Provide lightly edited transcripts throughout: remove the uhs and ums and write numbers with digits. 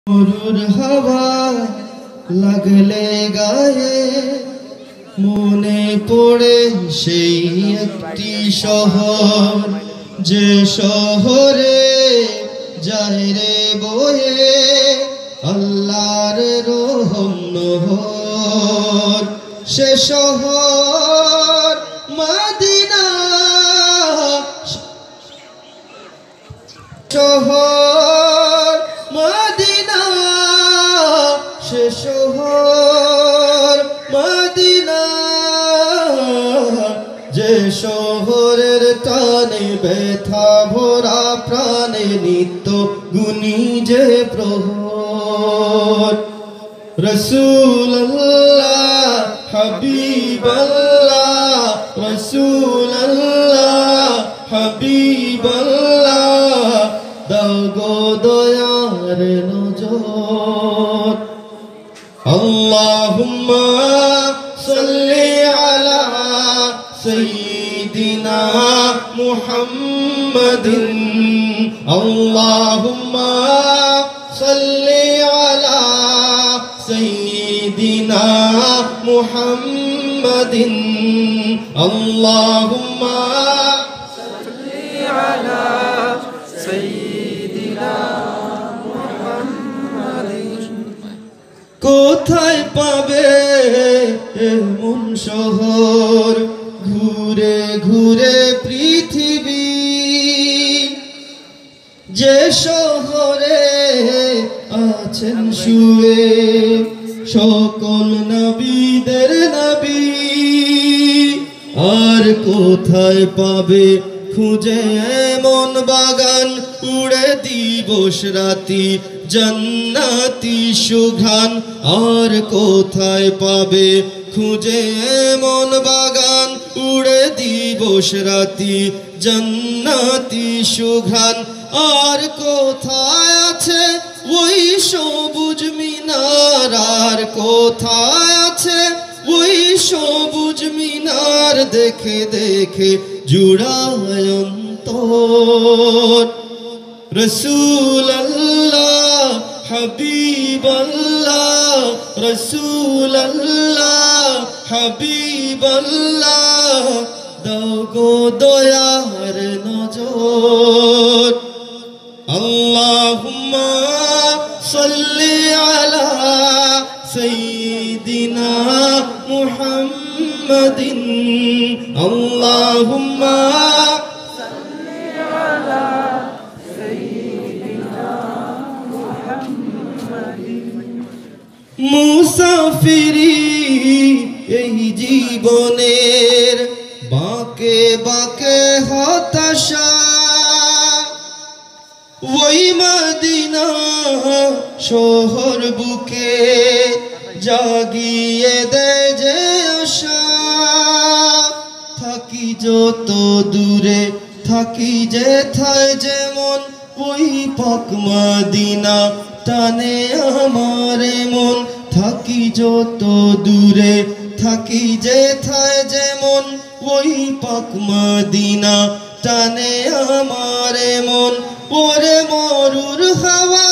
মরুর হাওয়া লাগলে গায়ে মনে পড়ে সেই একটি শহর, যে শহরে যায় রে বয়ে আল্লাহর রহম নহর। সে শহর মদিনা, শহর মদিনা, সে শহর মদিনা, যে শহরের টানে ব্যথা ভরা প্রাণে নিত্য গুনি যে প্রহর। রসুল্লাহ হাবিবাল্লাহ, রসুল্লাহ হাবিবাল্লাহ, দাও গো দয়ার নজর। আল্লাহুম্মা সাল্লি আলা সাইয়্যিদিনা মুহাম্মাদিন, আল্লাহুম্মা সাল্লি আলা সাইয়্যিদিনা মুহাম্মাদিন, আল্লাহুম্মা সাল্লি আলা সাইয়্যিদিনা মুহাম্মাদিন। কোথায় পাবে এমন শহর, ঘুরে ঘুরে পৃথিবী, যে শহরে আছেন শুয়ে সকল নবীদের নবী। আর কোথায় পাবে খুঁজে এমন বাগান, উড়ে দিবস রাতি জান্নাতি সুঘ্রাণ। আর কোথায় পাবে খুঁজে এমন বাগান, উড়ে দিবস রাতি জান্নাতি সুঘ্রাণ। আর কোথায় আছে ওই সবুজ মিনার, আর কোথায় আছে ওই সবুজ মিনার, দেখে দেখে জুড়ায় অন্তর। রসুল্লাহ হাবিবাল্লাহ, রসুল্লাহ হাবিবাল্লাহ, দাও গো দয়ার নজর। আল্লাহুম্মা সাল্লি আলা সাইয়্যিদিনা মুহাম্মাদিন, আল্লাহুম্মা সাল্লি আলা সাইয়্যিদিনা মুহাম্মাদিন। মুসাফিরি এই জীবনের বাঁকে বাঁকে হতাশা, ওই মদিনা শহর বুকে জাগিয়ে দেয় যে আশা। থাকি যত দূরে থাকি যেথায় যেমন, ওই পাক মদিনা টানে আমার মন। থাকি যত দূরে থাকি যেথায় যেমন, ওই পাক মদিনা টানে আমার মন। ওরে মরুর হাওয়া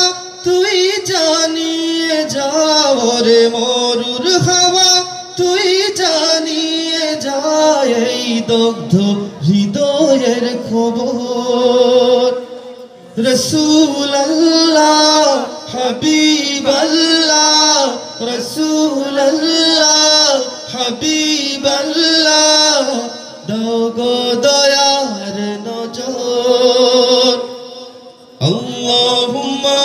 তুই জানিয়ে যা, ওরে মরুর হাওয়া তুই জানিয়ে যা, এই দগ্ধ হৃদয়ের খবর। রসুল্লাহ হাবিবাল্লাহ, রসুল্লাহ হাবিবাল্লাহ, দাও গো দয়ার নজর। আল্লাহুম্মা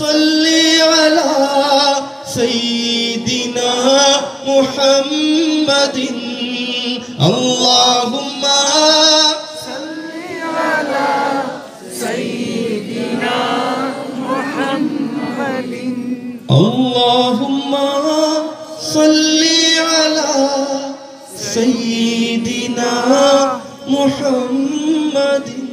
সাল্লি আলা সাইয়্যিদিনা মুহাম্মাদিন, আল্লাহুম্মা সাল্লি আলা সাইয়্যিদিনা মুহাম্মাদিন, আল্লাহুম্মা সাল্লি আলা সাইয়্যিদিনা মুহাম্মাদিন।